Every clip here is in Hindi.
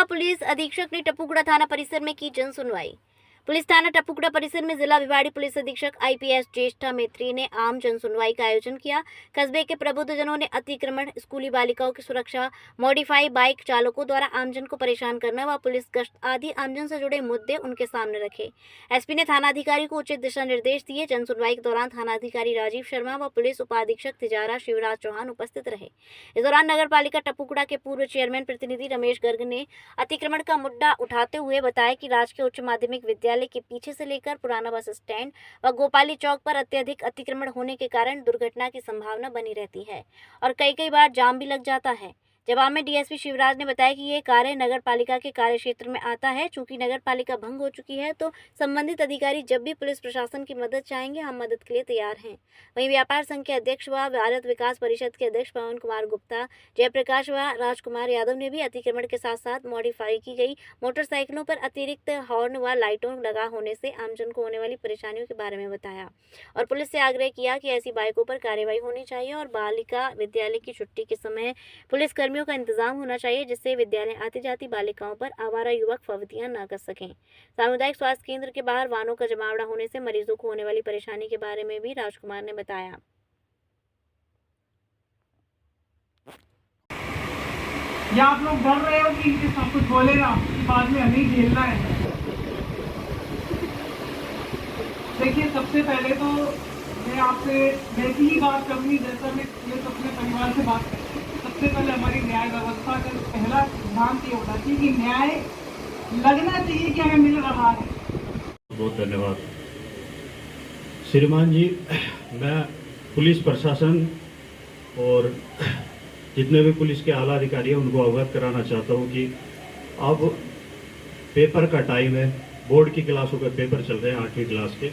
जिला पुलिस अधीक्षक ने टपुगड़ा थाना परिसर में की जन सुनवाई। पुलिस थाना टपुगड़ा परिसर में जिला विभागीय पुलिस अधीक्षक आईपीएस ज्येष्ठा मैत्री ने आम जन सुनवाई का आयोजन किया। कस्बे के प्रबुद्धजनों ने अतिक्रमण, स्कूली बालिकाओं की सुरक्षा, मॉडिफाई बाइक चालकों द्वारा आमजन को परेशान करना व पुलिस गश्त आदि आमजन से जुड़े मुद्दे उनके सामने रखे। एसपी ने थानाधिकारी को उचित दिशा निर्देश दिए। जन सुनवाई के दौरान थानाधिकारी राजीव शर्मा व पुलिस उपाधीक्षक तिजारा शिवराज चौहान उपस्थित रहे। इस दौरान नगर पालिका टपुगड़ा के पूर्व चेयरमैन प्रतिनिधि रमेश गर्ग ने अतिक्रमण का मुद्दा उठाते हुए बताया कि राजकीय उच्च माध्यमिक विद्यालय के पीछे से लेकर पुराना बस स्टैंड व गोपाली चौक पर अत्यधिक अतिक्रमण होने के कारण दुर्घटना की संभावना बनी रहती है और कई बार जाम भी लग जाता है। जवाब में डीएसपी शिवराज ने बताया कि ये कार्य नगर पालिका के कार्य क्षेत्र में आता है। चूंकि नगर पालिका भंग हो चुकी है तो संबंधित अधिकारी जब भी पुलिस प्रशासन की मदद चाहेंगे हम मदद के लिए तैयार हैं। वहीं व्यापार संघ के अध्यक्ष व भारत विकास परिषद के अध्यक्ष पवन कुमार गुप्ता, जयप्रकाश व राजकुमार यादव ने भी अतिक्रमण के साथ साथ मॉडिफाई की गई मोटरसाइकिलों पर अतिरिक्त हॉर्न व लाइटों लगा होने से आमजन को होने वाली परेशानियों के बारे में बताया और पुलिस से आग्रह किया कि ऐसी बाइकों पर कार्रवाई होनी चाहिए और बालिका विद्यालय की छुट्टी के समय पुलिस कर्मियों का इंतजाम होना चाहिए जिससे विद्यालय आती जाती बालिकाओं पर आवारा युवक फवतियां न कर सकें। सामुदायिक स्वास्थ्य केंद्र के बाहर वाहनों का जमावड़ा होने से मरीजों को होने वाली परेशानी के बारे में भी राजकुमार ने बताया। या आप लोग डर रहे हो कि इनके सब कुछ बोलेगा बाद में हमें झेलना है। देखिए, सबसे पहले तो मैं आपसे वैसी ही बात करूंगी जैसा मैं अपने परिवार से बात करती हूँ। सबसे पहले हमारी न्याय व्यवस्था का पहला सिद्धांत ये होना चाहिए कि न्याय लगना चाहिए कि हमें मिल रहा है। बहुत धन्यवाद श्रीमान जी। मैं पुलिस प्रशासन और जितने भी पुलिस के आला अधिकारी हैं उनको अवगत कराना चाहता हूँ कि अब पेपर का टाइम है। बोर्ड की क्लासों के पेपर चल रहे हैं 8वीं क्लास के।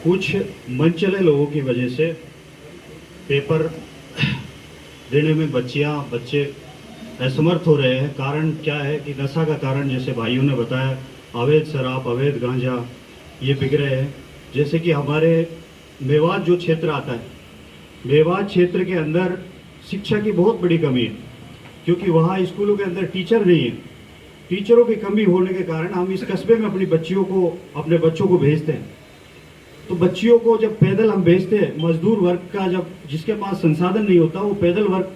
कुछ मनचले लोगों की वजह से पेपर देने में बच्चे असमर्थ हो रहे हैं। कारण क्या है कि नशा का कारण, जैसे भाइयों ने बताया, अवैध शराब, अवैध गांजा ये बिक रहे हैं। जैसे कि हमारे मेवात जो क्षेत्र आता है, मेवात क्षेत्र के अंदर शिक्षा की बहुत बड़ी कमी है क्योंकि वहाँ स्कूलों के अंदर टीचर नहीं है। टीचरों की कमी होने के कारण हम इस कस्बे में अपने बच्चों को भेजते हैं। तो बच्चियों को जब पैदल हम भेजते हैं, मजदूर वर्ग का जब जिसके पास संसाधन नहीं होता वो पैदल वर्ग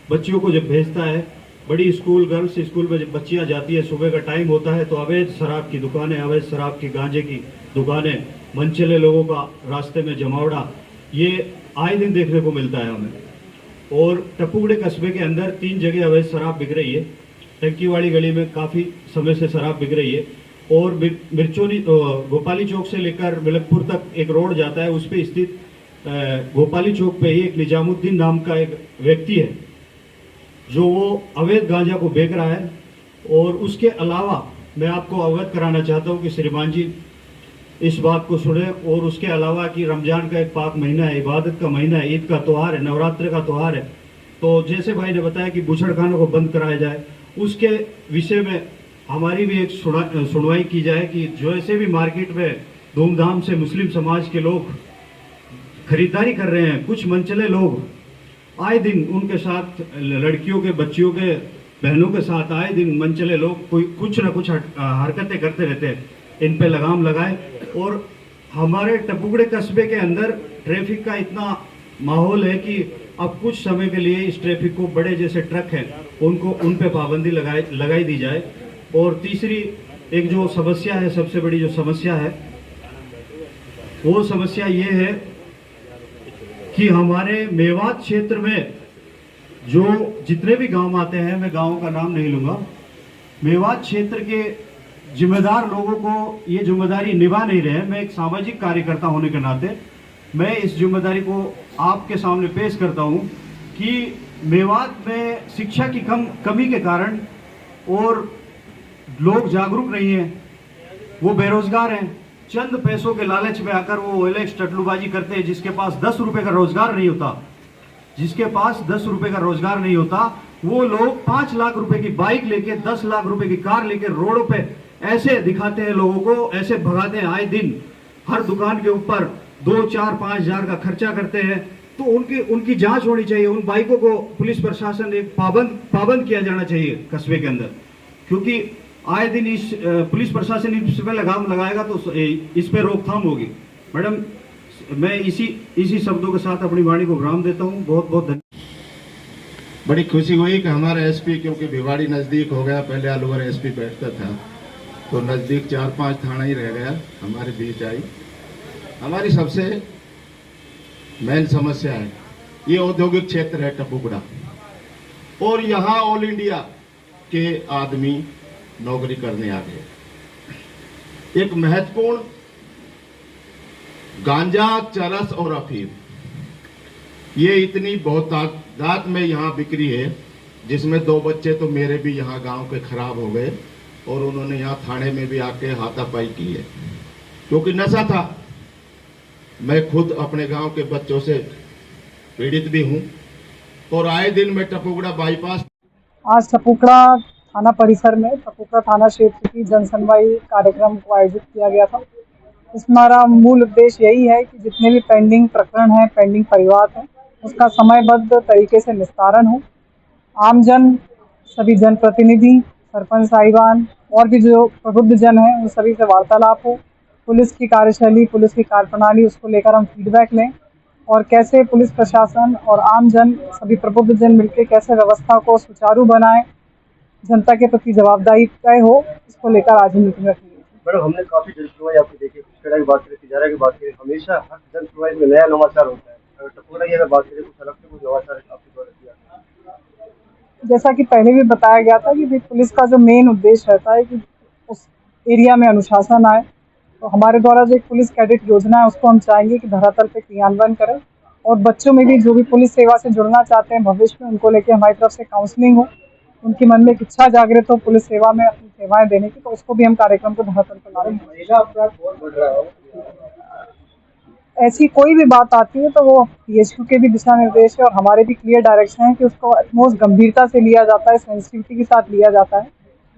बच्चियों को जब भेजता है, बड़ी स्कूल, गर्ल्स स्कूल में जब बच्चियां जाती है, सुबह का टाइम होता है तो अवैध शराब की दुकानें, अवैध शराब की गांजे की दुकानें, मनचले लोगों का रास्ते में जमावड़ा, ये आए दिन देखने को मिलता है हमें। और टपुगड़े कस्बे के अंदर 3 जगह अवैध शराब बिक रही है। टंकीवाड़ी गली में काफ़ी समय से शराब बिक रही है और मिर्चोनी गोपाली चौक से लेकर मिलकपुर तक एक रोड जाता है, उस पर स्थित गोपाली चौक पे ही एक निजामुद्दीन नाम का एक व्यक्ति है जो वो अवैध गांजा को बेच रहा है। और उसके अलावा मैं आपको अवगत कराना चाहता हूँ कि श्रीमान जी इस बात को सुने। और उसके अलावा कि रमजान का एक पाक महीना है, इबादत का महीना है, ईद का त्यौहार है, नवरात्र का त्यौहार है, तो जैसे भाई ने बताया कि बूचड़खानों को बंद कराया जाए, उसके विषय में हमारी भी एक सुनवाई की जाए कि जो ऐसे भी मार्केट में धूमधाम से मुस्लिम समाज के लोग खरीदारी कर रहे हैं, कुछ मनचले लोग आए दिन उनके साथ, लड़कियों के, बच्चियों के, बहनों के साथ आए दिन मनचले लोग कोई कुछ ना कुछ हरकतें करते रहते हैं, इन पे लगाम लगाए। और हमारे टपुगड़े कस्बे के अंदर ट्रैफिक का इतना माहौल है कि अब कुछ समय के लिए इस ट्रैफिक को, बड़े जैसे ट्रक हैं उन पे पाबंदी लगाई दी जाए। और तीसरी एक जो समस्या है, सबसे बड़ी जो समस्या है वो समस्या ये है कि हमारे मेवात क्षेत्र में जो जितने भी गांव आते हैं, मैं गांवों का नाम नहीं लूंगा, मेवात क्षेत्र के जिम्मेदार लोगों को ये जिम्मेदारी निभा नहीं रहे हैं। मैं एक सामाजिक कार्यकर्ता होने के नाते मैं इस जिम्मेदारी को आपके सामने पेश करता हूं कि मेवात में शिक्षा की कमी के कारण और लोग जागरूक नहीं हैं, वो बेरोजगार हैं, चंद पैसों के लालच में आकर वो ओएलएक्स टटलूबाजी करते हैं। जिसके पास 10 रुपए का रोजगार नहीं होता, वो लोग 5 लाख रुपए की बाइक लेके, 10 लाख रुपए की कार लेके रोडों पे ऐसे दिखाते हैं लोगों को, ऐसे भगाते हैं। आए दिन हर दुकान के ऊपर 2, 4, 5 हजार का खर्चा करते हैं। तो उनकी जांच होनी चाहिए। उन बाइकों को पुलिस प्रशासन एक पाबंद किया जाना चाहिए कस्बे के अंदर। क्योंकि आए दिन इस पुलिस प्रशासन इस पे लगाम लगाएगा तो इस पे रोकथाम होगी। मैडम, मैं इसी शब्दों के साथ अपनी वाणी को विराम देता हूँ। बहुत बहुत धन्यवाद। बड़ी खुशी हुई कि हमारा एसपी, क्योंकि भिवाड़ी नज़दीक हो गया, पहले अलवर एसपी बैठता था तो नज़दीक 4-5 थाना ही रह गया, हमारे बीच आई। हमारी सबसे मेन समस्या है ये औद्योगिक क्षेत्र है टपुकड़ा, और यहाँ ऑल इंडिया के आदमी नौकरी करने आ गए। एक महत्वपूर्ण गांजा, चरस और अफीम, ये इतनी बहुत तादाद में यहाँ बिक्री है, जिसमें 2 बच्चे तो मेरे भी यहाँ गांव के खराब हो गए और उन्होंने यहाँ थाने में भी आके हाथापाई की है, क्योंकि नशा था। मैं खुद अपने गांव के बच्चों से पीड़ित भी हूँ और आए दिन मैं टपुकड़ा बाईपास। आज टपुकड़ा थाना परिसर में टपुकड़ा थाना क्षेत्र की जनसुनवाई कार्यक्रम को आयोजित किया गया था। इसमें हमारा मूल उद्देश्य यही है कि जितने भी पेंडिंग प्रकरण हैं, पेंडिंग परिवाद हैं, उसका समयबद्ध तरीके से निस्तारण हो। आमजन, सभी जनप्रतिनिधि, सरपंच साहिबान और भी जो प्रबुद्ध जन हैं, उन सभी से वार्तालाप हो। पुलिस की कार्यशैली, पुलिस की कार्यप्रणाली, उसको लेकर हम फीडबैक लें और कैसे पुलिस प्रशासन और आमजन, सभी प्रबुद्ध जन मिलकर कैसे व्यवस्था को सुचारू बनाएं, जनता के प्रति जवाबदेही तय हो, इसको लेकर आज हम मीटिंग रखी। मैडम, हमने काफी जनसुनवाई आपकी देखी, पुष्कड़ा की बात करें, तिजारा की बात करें, हमेशा हर जनसुनवाई में नया नवाचार होता है। अगर टपुकड़ा की अगर बात करें, कुछ अलग से कुछ नवाचार आपके द्वारा किया। जैसा कि पहले भी बताया गया था कि पुलिस का जो मेन उद्देश्य रहता है कि उस एरिया में अनुशासन आए, तो हमारे द्वारा जो एक पुलिस कैडेट योजना है उसको हम चाहेंगे कि धरातल पे क्रियान्वयन करें और बच्चों में भी जो भी पुलिस सेवा से जुड़ना चाहते हैं भविष्य में, उनको लेके हमारी तरफ से काउंसलिंग हो, उनके मन में एक इच्छा जागृत हो पुलिस सेवा में अपनी सेवाएं देने की, तो उसको भी हम कार्यक्रम को धरातल पर ला रहे हैं। महिला अपराध बहुत बढ़ रहा है। ऐसी कोई भी बात आती है तो वो पीएचक्यू के भी दिशा निर्देश है और हमारे भी क्लियर डायरेक्शन है कि उसको एटमोस्ट गंभीरता से लिया जाता है, सेंसिटिविटी के साथ लिया जाता है।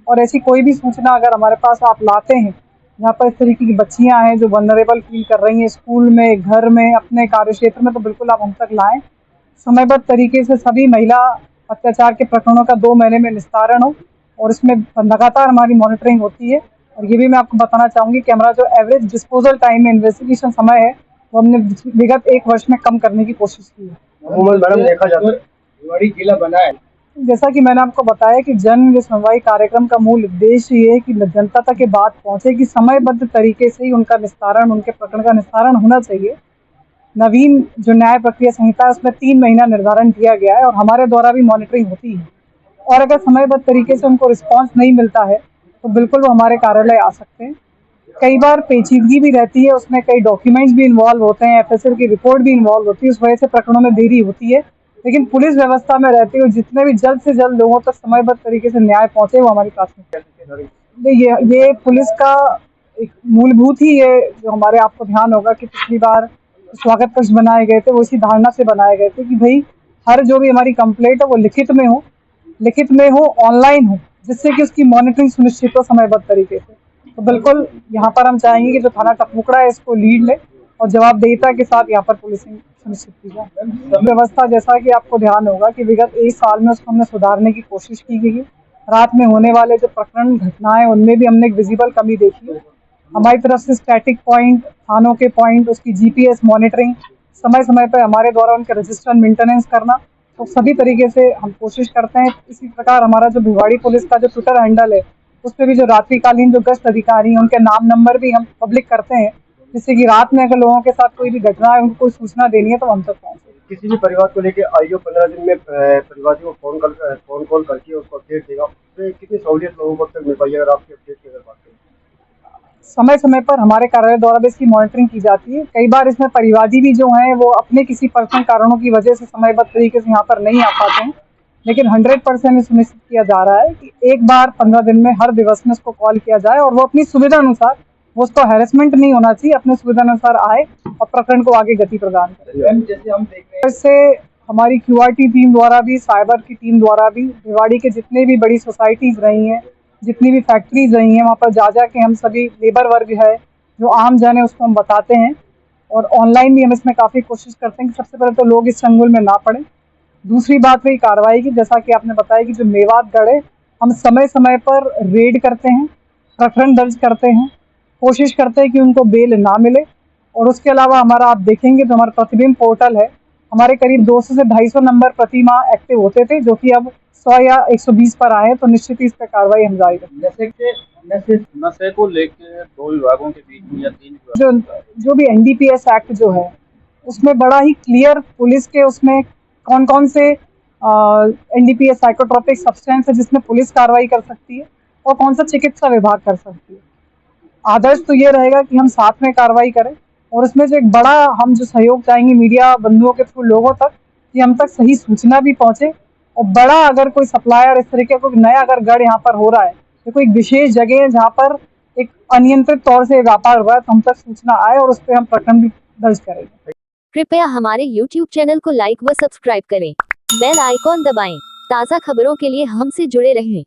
और ऐसी कोई भी सूचना अगर हमारे पास आप लाते हैं यहाँ पर इस तरीके की बच्चियां हैं जो वनरेबल फील कर रही हैं स्कूल में, घर में, अपने कार्य क्षेत्र में, तो बिल्कुल आप हम तक लाएं। समयबद्ध तरीके से सभी महिला अत्याचार के प्रकरणों का 2 महीने में निस्तारण हो और इसमें लगातार हमारी मॉनिटरिंग होती है। और ये भी मैं आपको बताना चाहूँगी कि हमारा जो एवरेज डिस्पोजल टाइम है, इन्वेस्टिगेशन समय है, वो हमने विगत 1 वर्ष में कम करने की कोशिश की है। अमूमन मैडम देखा जाता है भिवाड़ी जिला बना है, जैसा कि मैंने आपको बताया कि जन सुनवाई कार्यक्रम का मूल उद्देश्य ये है कि जनता तक ये बात पहुंचे कि समयबद्ध तरीके से ही उनका निस्तारण, उनके प्रकरण का निस्तारण होना चाहिए। नवीन जो न्याय प्रक्रिया संहिता है उसमें 3 महीना निर्धारण किया गया है और हमारे द्वारा भी मॉनिटरिंग होती है और अगर समयबद्ध तरीके से उनको रिस्पांस नहीं मिलता है तो बिल्कुल वो हमारे कार्यालय आ सकते हैं। कई बार पेचीदगी भी रहती है, उसमें कई डॉक्यूमेंट्स भी इन्वॉल्व होते हैं, एफएसएल की रिपोर्ट भी इन्वॉल्व होती है, उस वजह से प्रकरणों में देरी होती है। लेकिन पुलिस व्यवस्था में रहते हुए जितने भी जल्द से जल्द लोगों तक समयबद्ध तरीके से न्याय पहुंचे वो हमारी प्राथमिकता है। ये पुलिस का एक मूलभूत ही ये जो हमारे आपको ध्यान होगा कि पिछली बार स्वागत कक्ष बनाए गए थे वो इसी धारणा से बनाए गए थे कि भाई हर जो भी हमारी कंप्लेंट है वो लिखित में हो, ऑनलाइन हो, जिससे कि उसकी मॉनिटरिंग सुनिश्चित हो समयबद्ध तरीके से। तो बिल्कुल यहाँ पर हम चाहेंगे कि जो थाना टपुकड़ा है इसको लीड ले और जवाबदेहिता के साथ यहाँ पर पुलिसिंग सुनिश्चित की जाए। व्यवस्था जैसा कि आपको ध्यान होगा कि विगत 1 साल में उसको हमने सुधारने की कोशिश की गई है। रात में होने वाले जो प्रकरण घटनाएं उनमें भी हमने एक विजिबल कमी देखी है। हमारी तरफ से स्टैटिक पॉइंट, थानों के पॉइंट, उसकी जीपीएस मॉनिटरिंग, समय समय पर हमारे द्वारा उनके रजिस्टर मेंटेनेंस करना, तो सभी तरीके से हम कोशिश करते हैं। इसी प्रकार हमारा जो भिवाड़ी पुलिस का जो ट्विटर हैंडल है उस पर भी जो रात्रिकालीन जो गश्त अधिकारी हैं उनके नाम नंबर भी हम पब्लिक करते हैं, जिससे कि रात में अगर लोगों के साथ कोई भी घटना है, उनको कोई सूचना देनी है तो हम तक पहुँचे। किसी भी परिवार को लेके आईओ 15 दिन में परिवार को फोन कॉल करके उसको अपडेट देगा, उससे कितनी सहूलियत लोगों को तक मिल पाई अगर आपकी अपडेट की अगर बात करें? समय समय पर हमारे कार्यालय द्वारा भी इसकी मॉनिटरिंग की जाती है। कई बार इसमें परिवादी भी जो हैं वो अपने किसी पर्सनल कारणों की वजह से समयबद्ध तरीके से यहाँ पर नहीं आ पाते हैं, लेकिन 100% सुनिश्चित किया जा रहा है कि एक बार 15 दिन में हर दिवस में उसको कॉल किया जाए और वो अपनी सुविधा अनुसार, वो उसको हैरेसमेंट नहीं होना चाहिए, अपने सुविधा अनुसार आए और प्रकरण को आगे गति प्रदान करें। जैसे हम देख रहे हैं इससे हमारी क्यूआरटी टीम द्वारा भी, साइबर की टीम द्वारा भी भिवाड़ी के जितने भी बड़ी सोसाइटीज़ रही हैं, जितनी भी फैक्ट्रीज रही हैं, वहाँ पर जा के हम सभी लेबर वर्ग है जो आम जन है उसको हम बताते हैं और ऑनलाइन भी हम इसमें काफ़ी कोशिश करते हैं कि सबसे पहले तो लोग इस चंगुल में ना पड़े। दूसरी बात रही कार्रवाई की, जैसा कि आपने बताया कि जो मेवात गढ़ है, हम समय समय पर रेड करते हैं, प्रकरण दर्ज करते हैं, कोशिश करते हैं कि उनको बेल ना मिले। और उसके अलावा हमारा आप देखेंगे तो हमारा प्रतिबिंब पोर्टल है, हमारे करीब 200 से 250 नंबर प्रति माह एक्टिव होते थे, जो कि अब 100 या 120 पर आए हैं। तो निश्चित ही इस पर कार्रवाई हम जारी रखेंगे। नशे को लेकर 2 विभागों के बीच में या 3 विभागों जो भी एनडीपीएस एक्ट जो है उसमें बड़ा ही क्लियर पुलिस के उसमें कौन कौन से एनडीपीएस साइकोट्रोपिक सब्सटेंस है जिसमें पुलिस कार्रवाई कर सकती है और कौन सा चिकित्सा विभाग कर सकती है। आदर्श तो ये रहेगा कि हम साथ में कार्रवाई करें और इसमें जो एक बड़ा हम जो सहयोग चाहेंगे मीडिया बंधुओं के थ्रू लोगों तक, कि हम तक सही सूचना भी पहुंचे और बड़ा अगर कोई सप्लायर इस तरीके का कोई नया अगर गढ़ यहाँ पर हो रहा है, तो कोई विशेष जगह है जहाँ पर एक अनियंत्रित तौर से व्यापार हुआ है, तो हम तक सूचना आए और उस पर हम प्रकरण भी दर्ज करेंगे। कृपया हमारे YouTube चैनल को लाइक व सब्सक्राइब करें। बेल आइकॉन दबाएं। ताज़ा खबरों के लिए हमसे जुड़े रहें।